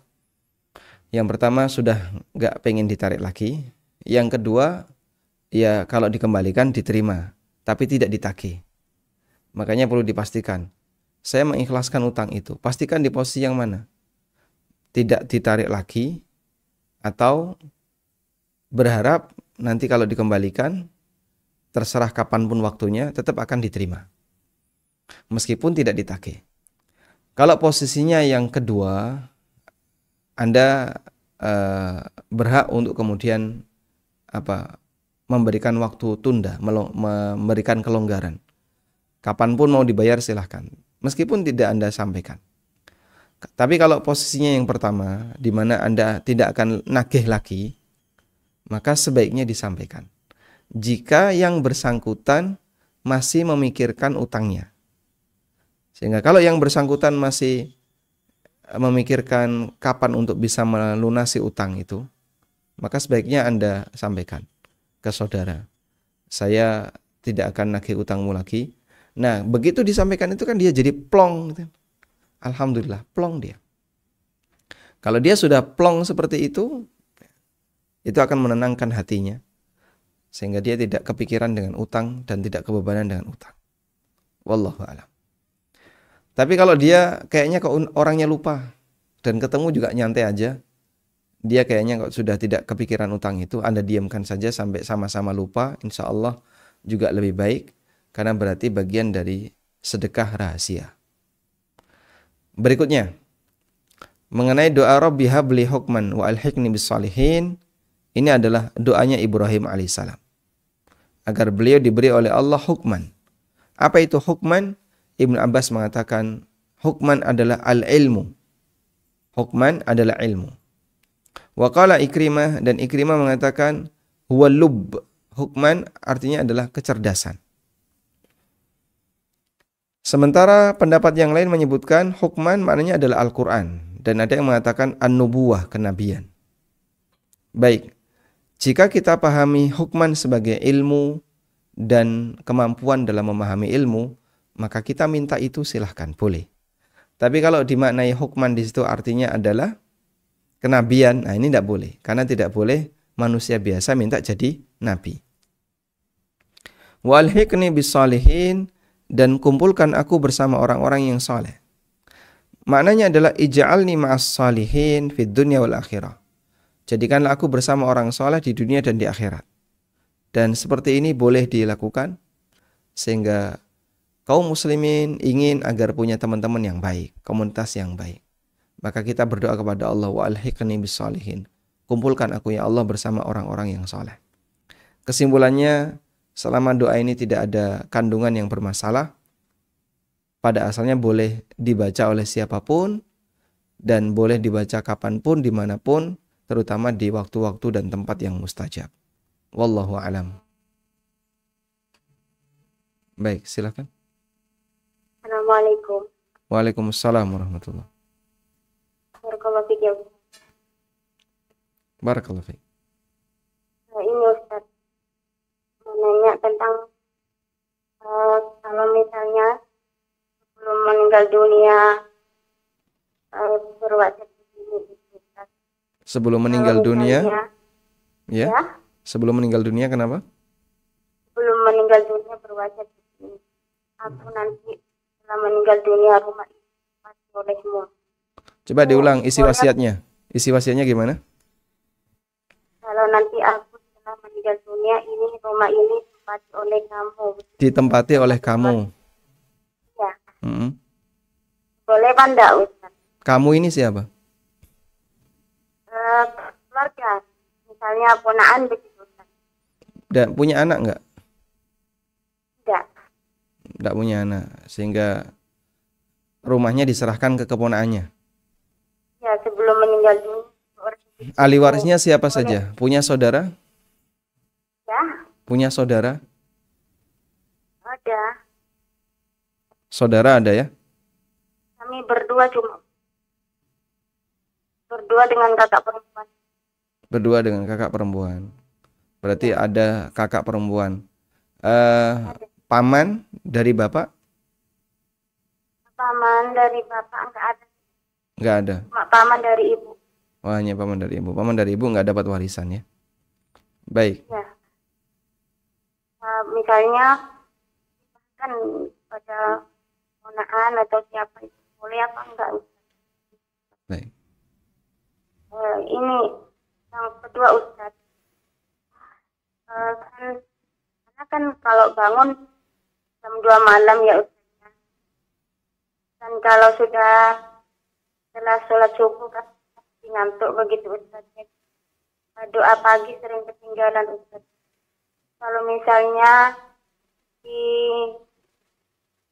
Yang pertama sudah nggak pengen ditarik lagi. Yang kedua, ya kalau dikembalikan diterima, tapi tidak ditagih. Makanya perlu dipastikan. Saya mengikhlaskan utang itu. Pastikan di posisi yang mana? Tidak ditarik lagi, atau berharap nanti kalau dikembalikan, terserah kapanpun waktunya, tetap akan diterima. Meskipun tidak ditagih. Kalau posisinya yang kedua, Anda berhak untuk kemudian memberikan waktu tunda, memberikan kelonggaran. Kapanpun mau dibayar silahkan, meskipun tidak Anda sampaikan. Tapi kalau posisinya yang pertama, di mana Anda tidak akan nagih lagi, maka sebaiknya disampaikan. Jika yang bersangkutan masih memikirkan utangnya. Sehingga kalau yang bersangkutan masih memikirkan kapan untuk bisa melunasi utang itu, maka sebaiknya Anda sampaikan ke saudara. Saya tidak akan nagih utangmu lagi. Nah, begitu disampaikan itu kan dia jadi plong. Alhamdulillah, plong dia. Kalau dia sudah plong seperti itu, Itu akan menenangkan hatinya, sehingga dia tidak kepikiran dengan utang dan tidak kebebanan dengan utang. Wallahu a'lam. Tapi kalau dia kayaknya kok orangnya lupa dan ketemu juga nyantai aja, dia kayaknya kok sudah tidak kepikiran utang itu, Anda diamkan saja sampai sama-sama lupa, insya Allah juga lebih baik, karena berarti bagian dari sedekah rahasia. Berikutnya, mengenai doa Rabbi habli hukman wa alhiqni bis salihin, ini adalah doanya Ibrahim alaihissalam, agar beliau diberi oleh Allah hukman. Apa itu hukman? Ibnu Abbas mengatakan hukman adalah al-ilmu. Hukman adalah ilmu. Wa qala Ikrimah, dan Ikrimah mengatakan huwa lub. Hukman artinya adalah kecerdasan. Sementara pendapat yang lain menyebutkan hukman maknanya adalah Al-Quran, dan ada yang mengatakan an-nubuwah, kenabian. Baik, jika kita pahami hukman sebagai ilmu dan kemampuan dalam memahami ilmu, maka kita minta itu silahkan, boleh. Tapi kalau dimaknai hukman di situ artinya adalah kenabian, nah ini tidak boleh. Karena tidak boleh manusia biasa minta jadi nabi. Walhiqni bis salihin, dan kumpulkan aku bersama orang-orang yang saleh. Maknanya adalah ij'alni ma'as salihin fid dunya wal akhirah. Jadikanlah aku bersama orang saleh di dunia dan di akhirat. Dan seperti ini boleh dilakukan, sehingga kaum muslimin ingin agar punya teman-teman yang baik, komunitas yang baik. Maka kita berdoa kepada Allah, wa alhiqni bis salihin. Kumpulkan aku ya Allah bersama orang-orang yang saleh. Kesimpulannya, selama doa ini tidak ada kandungan yang bermasalah, pada asalnya boleh dibaca oleh siapapun dan boleh dibaca kapanpun, dimanapun, terutama di waktu-waktu dan tempat yang mustajab. Wallahu a'lam. Baik, silakan. Assalamualaikum. Waalaikumsalam warahmatullahi. Barakallahu fiik ya Ustaz. Barakallahu fiik. Ini Ustaz mau nanya tentang kalau misalnya sebelum meninggal dunia berwasiat begini Ustaz. Sebelum meninggal dunia, ya? Ya? Sebelum meninggal dunia kenapa? Sebelum meninggal dunia berwasiat begini. Aku nanti setelah meninggal dunia rumah ini pasti olehmu. Coba diulang isi wasiatnya. Isi wasiatnya gimana? Kalau nanti aku setelah meninggal dunia ini rumah ini ditempati oleh kamu. Ditempati oleh kamu. Ya. Boleh Apa enggak Ustaz? Kamu ini siapa? Keluarga. Misalnya ponaan begitu Ustaz. Dan punya anak enggak? Tidak. Enggak punya anak, sehingga rumahnya diserahkan ke keponakannya. Ya, sebelum meninggal dunia. Ahli warisnya siapa saja? Punya saudara? Ya, Punya saudara? ada. Saudara ada ya? Kami berdua dengan kakak perempuan. Berdua dengan kakak perempuan. Berarti ada kakak perempuan. Paman dari bapak? Paman dari bapak enggak ada. Enggak ada. Cuma paman dari ibu. Oh, hanya paman dari ibu. Paman dari ibu enggak dapat warisan ya? Baik. Ya. Misalnya kan pada ponaan atau siapa itu boleh apa enggak? Baik. Ini yang kedua Ustaz. Karena kan kalau bangun jam 2 malam ya Ustaz. Dan kalau sudah setelah sholat subuh kan pasti ngantuk begitu Ustaz. Doa pagi sering ketinggalan Ustaz. Kalau misalnya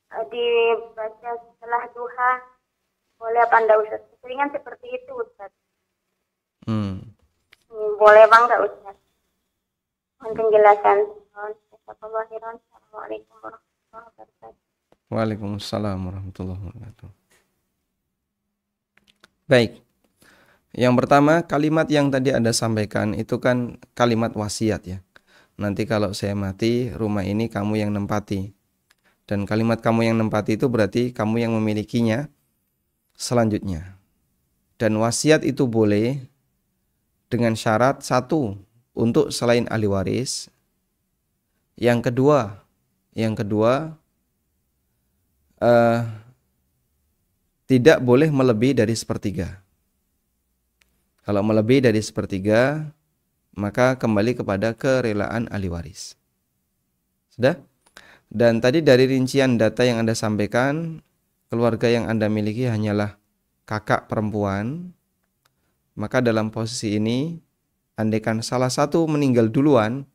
dibaca setelah duha boleh apa enggak Ustaz? Seringan seperti itu Ustaz. Boleh bang enggak Ustaz? Penjelasan. Assalamualaikum warahmatullahi wabarakatuh. Waalaikumsalam warahmatullahi wabarakatuh. Baik. Yang pertama, kalimat yang tadi Anda sampaikan itu kan kalimat wasiat ya. Nanti kalau saya mati, rumah ini kamu yang nempati. Dan kalimat kamu yang nempati itu berarti kamu yang memilikinya selanjutnya. Dan wasiat itu boleh dengan syarat satu, untuk selain ahli waris. Yang kedua, tidak boleh melebihi dari sepertiga. Kalau melebihi dari sepertiga, maka kembali kepada kerelaan ahli waris. Sudah? Dan tadi dari rincian data yang Anda sampaikan, keluarga yang Anda miliki hanyalah kakak perempuan. Maka dalam posisi ini, andaikan salah satu meninggal duluan,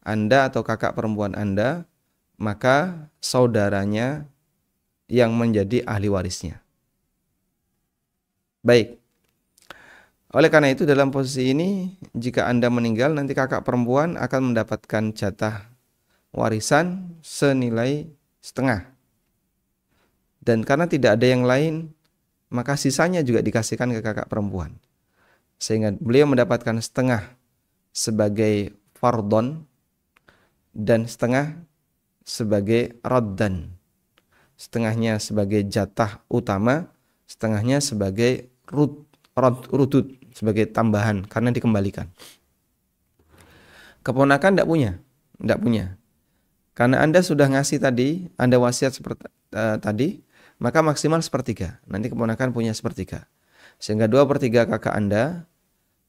Anda atau kakak perempuan Anda, maka saudaranya yang menjadi ahli warisnya. Baik. Oleh karena itu dalam posisi ini, jika Anda meninggal, nanti kakak perempuan akan mendapatkan jatah warisan senilai setengah. Dan karena tidak ada yang lain, maka sisanya juga dikasihkan ke kakak perempuan. Sehingga beliau mendapatkan setengah sebagai fardon dan setengah sebagai raddan. Setengahnya sebagai jatah utama, setengahnya sebagai rudud, sebagai tambahan karena dikembalikan. Keponakan tidak punya. Karena Anda sudah ngasih tadi, Anda wasiat seperti tadi, maka maksimal sepertiga. Nanti keponakan punya sepertiga. Sehingga 2/3 kakak Anda,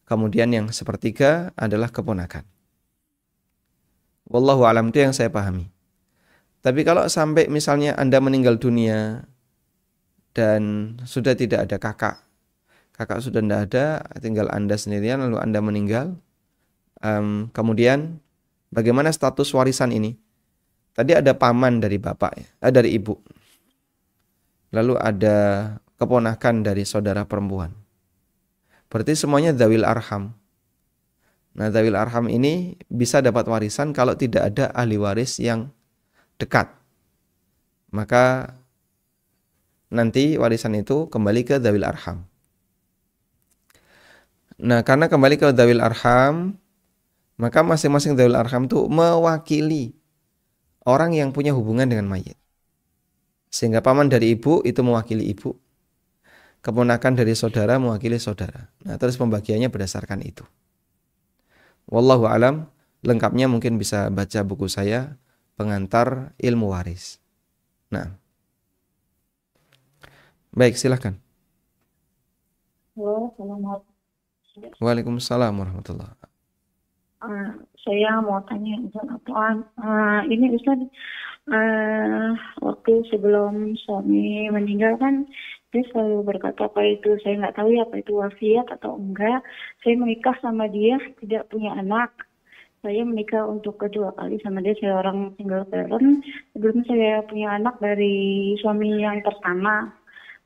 kemudian yang sepertiga adalah keponakan. Wallahu alam, itu yang saya pahami. Tapi kalau sampai misalnya Anda meninggal dunia dan sudah tidak ada kakak sudah tidak ada, tinggal Anda sendirian, lalu Anda meninggal, kemudian bagaimana status warisan ini? Tadi ada paman dari bapak, dari ibu, lalu ada keponakan dari saudara perempuan. Berarti semuanya dzawil arham. Nah, dzawil arham ini bisa dapat warisan kalau tidak ada ahli waris yang dekat. Maka nanti warisan itu kembali ke dzawil arham. Nah, karena kembali ke dzawil arham, maka masing-masing dzawil arham itu mewakili orang yang punya hubungan dengan mayit. Sehingga paman dari ibu itu mewakili ibu, keponakan dari saudara mewakili saudara. Nah, terus pembagiannya berdasarkan itu. Wallahu alam, lengkapnya mungkin bisa baca buku saya, Pengantar Ilmu Waris. Nah, baik, silakan. Halo, assalamualaikum. Waalaikumsalam warahmatullahi. Saya mau tanya Ustaz apaan? Ini Ustaz, waktu sebelum suami meninggal kan dia selalu berkata apa itu, saya nggak tahu ya apa itu wasiat atau enggak. Saya menikah sama dia tidak punya anak. Saya menikah untuk kedua kali sama dia, saya orang single parent. Sebelum saya punya anak dari suami yang pertama.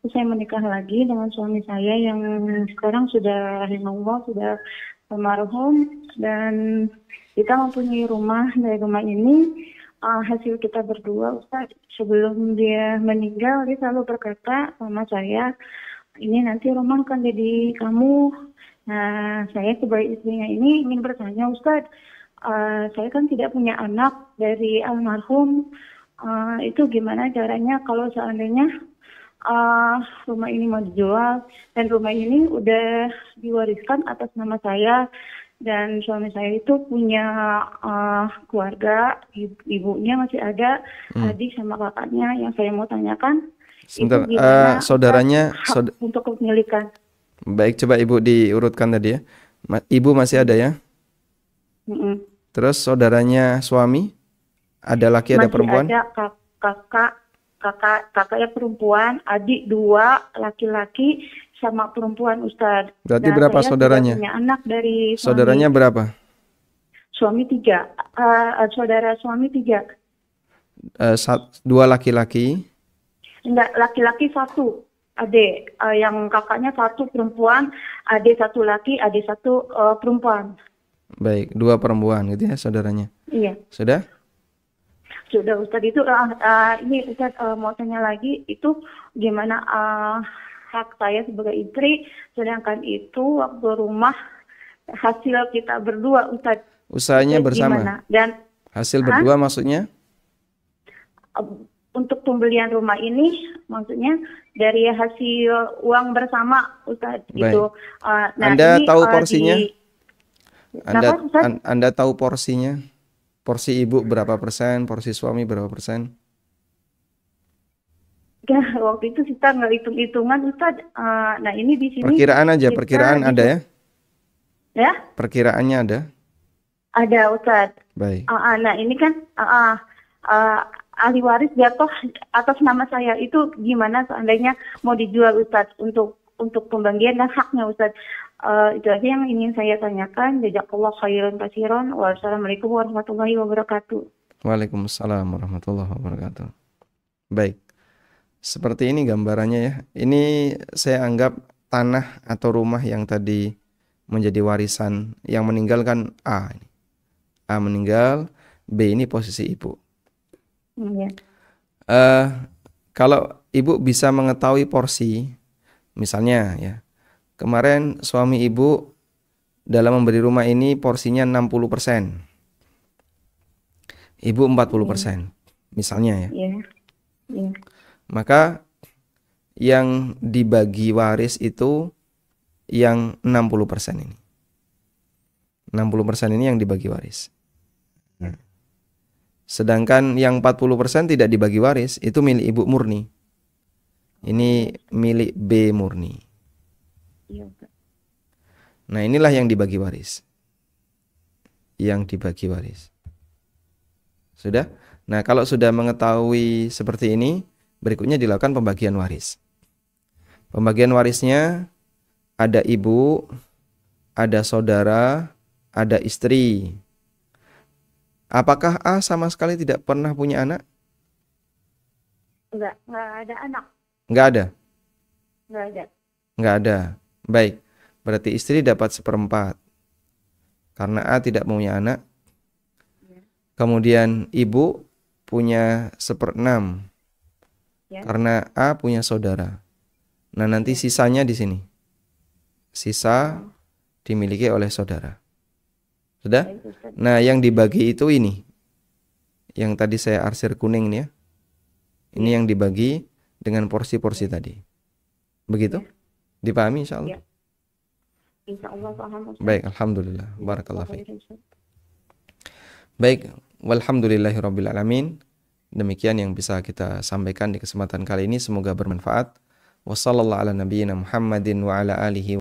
Terus saya menikah lagi dengan suami saya yang sekarang sudah rahimahullah, sudah almarhum, dan kita mempunyai rumah. Dari rumah ini hasil kita berdua, Ustaz, sebelum dia meninggal dia selalu berkata sama saya, ini nanti rumah akan jadi kamu. Nah, saya sebagai istrinya ini ingin bertanya, Ustaz, saya kan tidak punya anak dari almarhum, itu gimana caranya kalau seandainya rumah ini mau dijual dan rumah ini udah diwariskan atas nama saya dan suami saya itu punya keluarga, ibunya masih ada, adik sama kakaknya. Yang saya mau tanyakan sebentar, itu gimana saudaranya untuk kepemilikan. Baik, coba Ibu diurutkan tadi ya. Ibu masih ada ya? Terus saudaranya suami, ada laki ada perempuan? Masih ada kakaknya perempuan, adik 2 laki-laki sama perempuan, Ustaz. Berarti berapa saudaranya? Punya anak dari suami. Saudaranya berapa? Suami 3. Saudara suami 3. 2 laki-laki. Enggak, laki-laki 1. Adik, yang kakaknya 1 perempuan, adik 1 laki, adik 1 perempuan. Baik, 2 perempuan gitu ya saudaranya. Iya. Sudah? Sudah, Ustaz. Itu ini Ustaz mau tanya lagi, itu gimana hak saya sebagai istri, sedangkan itu waktu rumah hasil kita berdua, Ustaz. Usahanya bersama. Gimana? Dan hasil berdua maksudnya? Untuk pembelian rumah ini maksudnya dari hasil uang bersama, Ustaz. Gitu. Anda tahu porsinya? Anda Kenapa Ustaz? Anda tahu porsinya? Porsi ibu berapa persen, porsi suami berapa persen? Ya, waktu itu kita nggak hitung-hitungan Ustaz. Nah ini di sini Perkiraan aja, kita perkiraan ada ya? ya Perkiraannya ada? ada Ustaz. Baik. Nah ini kan ahli waris jatuh atas nama saya, itu gimana seandainya mau dijual Ustaz untuk pembagian dan haknya Ustaz. Itu aja yang ingin saya tanyakan. Jazakallah khairan katsiran. Wassalamualaikum warahmatullahi wabarakatuh. Waalaikumsalam warahmatullahi wabarakatuh. Baik. Seperti ini gambarannya ya. Ini saya anggap tanah atau rumah yang tadi menjadi warisan yang meninggalkan A. A meninggal, B ini posisi ibu. Iya. Kalau ibu bisa mengetahui porsi, misalnya ya, kemarin suami ibu dalam memberi rumah ini porsinya 60%. Ibu 40%. Misalnya ya. Iya. Iya. Maka yang dibagi waris itu yang 60% ini. 60% ini yang dibagi waris. Sedangkan yang 40% tidak dibagi waris, itu milik ibu murni. Ini milik B murni. Iya. Nah, inilah yang dibagi waris. Yang dibagi waris. Sudah? Nah, kalau sudah mengetahui seperti ini, berikutnya dilakukan pembagian waris. Pembagian warisnya ada ibu, ada saudara, ada istri. Apakah A sama sekali tidak pernah punya anak? Enggak ada anak. Enggak ada. Enggak ada. Enggak ada. Baik. Berarti istri dapat 1/4. Karena A tidak punya anak. Kemudian ibu punya 1/6. Ya. Karena A punya saudara. Nah, nanti sisanya di sini. Sisa dimiliki oleh saudara. Sudah? Baik, Ustaz. Nah, yang dibagi itu ini. Yang tadi saya arsir kuning nih ya. Ini yang dibagi dengan porsi-porsi tadi. Begitu? Dipahami insyaallah? Ya. Insyaallah paham Ustaz. Baik, alhamdulillah. Barakallahu fiik. Ustaz. Baik, walhamdulillahirabbil alamin. Demikian yang bisa kita sampaikan di kesempatan kali ini, semoga bermanfaat. Wassallallahu ala nabiyyina Muhammadin wa ala alihi